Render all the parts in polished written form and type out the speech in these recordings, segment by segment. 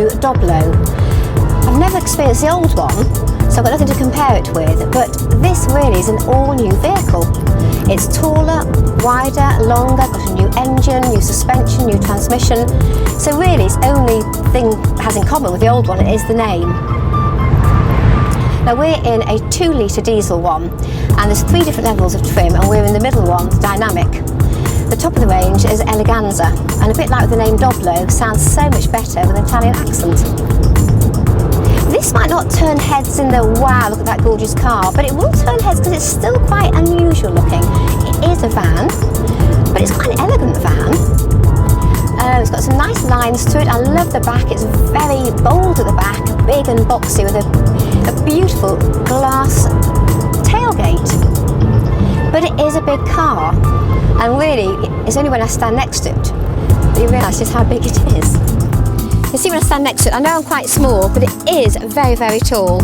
new Doblo. I've never experienced the old one, so I've got nothing to compare it with, but this really is an all-new vehicle. It's taller, wider, longer, got a new engine, new suspension, new transmission, so really its only thing it has in common with the old one is the name. Now we're in a 2-litre diesel one, and there's 3 different levels of trim, and we're in the middle one, dynamic. The top of the range is Eleganza, and a bit like the name Doblo, sounds so much better with an Italian accent. This might not turn heads in the wow, look at that gorgeous car, but it will turn heads because it's still quite unusual looking. It is a van, but it's quite an elegant van. It's got some nice lines to it. I love the back, it's very bold at the back, big and boxy with a beautiful glass tailgate. But it is a big car, and really it's only when I stand next to it that you realise just how big it is. You see when I stand next to it, I know I'm quite small, but it is very, very tall.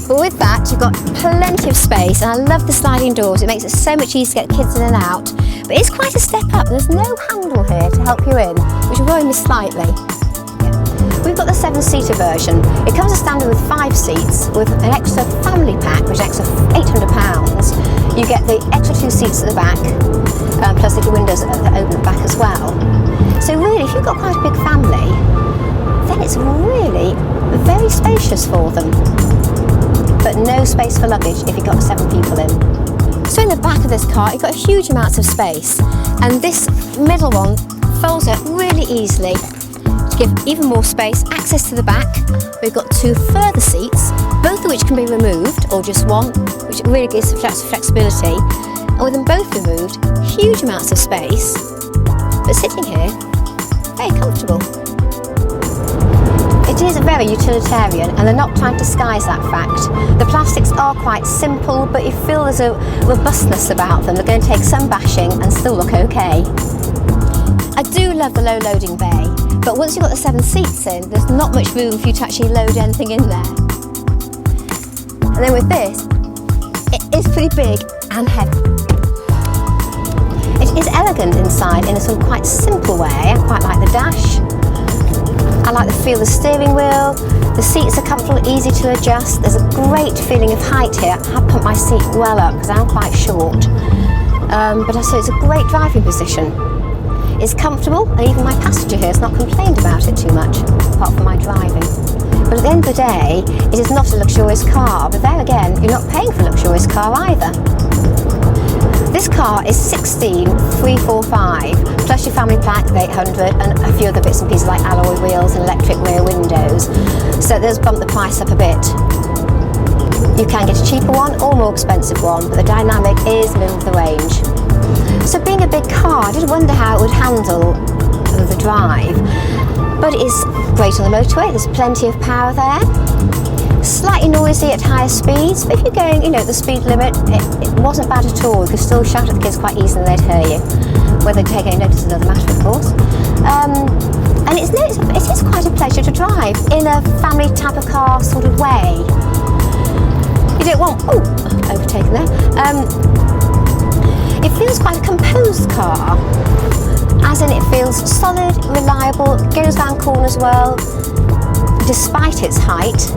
But with that, you've got plenty of space, and I love the sliding doors. It makes it so much easier to get kids in and out. But it's quite a step up. There's no handle here to help you in, which will worry me slightly. We've got the 7-seater version. It comes as standard with 5 seats, with an extra family pack, which is extra £800. You get the extra 2 seats at the back, plus little windows that open at the back as well. So really, if you've got quite a big family, then it's really very spacious for them. But no space for luggage if you've got 7 people in. So in the back of this car, you've got huge amounts of space, and this middle one folds up really easily to give even more space. Access to the back. We've got 2 further seats, both of which can be removed, or just one, which really gives flexibility. And with them both removed, huge amounts of space, but sitting here, very comfortable. It is very utilitarian, and they're not trying to disguise that fact. The plastics are quite simple, but you feel there's a robustness about them. They're going to take some bashing and still look okay. I do love the low loading bay, but once you've got the 7 seats in, there's not much room for you to actually load anything in there. And then with this, it is pretty big and heavy. It is elegant inside in a sort of quite simple way. I quite like the dash. I like the feel of the steering wheel. The seats are comfortable, easy to adjust. There's a great feeling of height here. I have pumped my seat well up because I'm quite short. But so it's a great driving position. It's comfortable, and even my passenger here has not complained about it too much, apart from my driving. But at the end of the day, it is not a luxurious car, but there again, you're not paying for a luxurious car either. This car is 16,345, plus your family pack of 800 and a few other bits and pieces like alloy wheels and electric rear windows. So it does bump the price up a bit. You can get a cheaper one or more expensive one, but the dynamic is middle of the range. So being a big car, I did wonder how it would handle the drive, but it is great on the motorway. There's plenty of power there. Slightly noisy at higher speeds, but if you're going, the speed limit, it wasn't bad at all. You could still shout at the kids quite easily and they'd hear you. Whether they take any notice is another matter, of course. And it is quite a pleasure to drive in a family type of car sort of way. You don't want, overtaken there. It feels quite a composed car, as in it feels solid, reliable, goes down corners well, despite its height.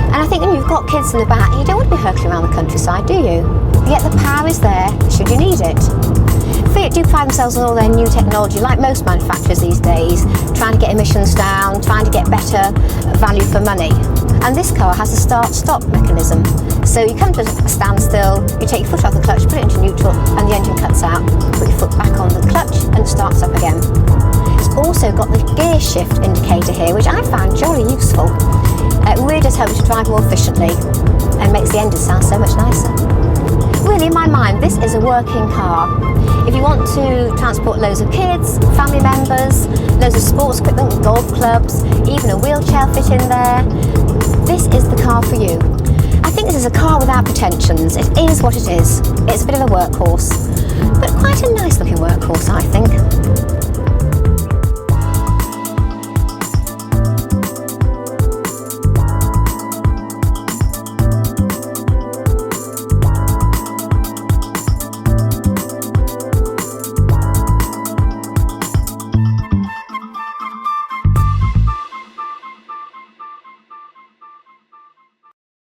And I think when you've got kids in the back, you don't want to be hurtling around the countryside, do you? Yet the power is there, should you need it. Fiat do pride themselves on all their new technology, like most manufacturers these days, trying to get emissions down, trying to get better value for money. And this car has a start-stop mechanism. So you come to a standstill, you take your foot off the clutch, put it into neutral, and the engine cuts out. Put your foot back on the clutch, and it starts up again. It's also got the gear shift indicator here, which I found jolly useful. It really does help you to drive more efficiently and makes the engine sound so much nicer. Really, in my mind, this is a working car. If you want to transport loads of kids, family members, loads of sports equipment, golf clubs, even a wheelchair fit in there, this is the car for you. I think this is a car without pretensions. It is what it is. It's a bit of a workhorse, but quite a nice looking workhorse, I think.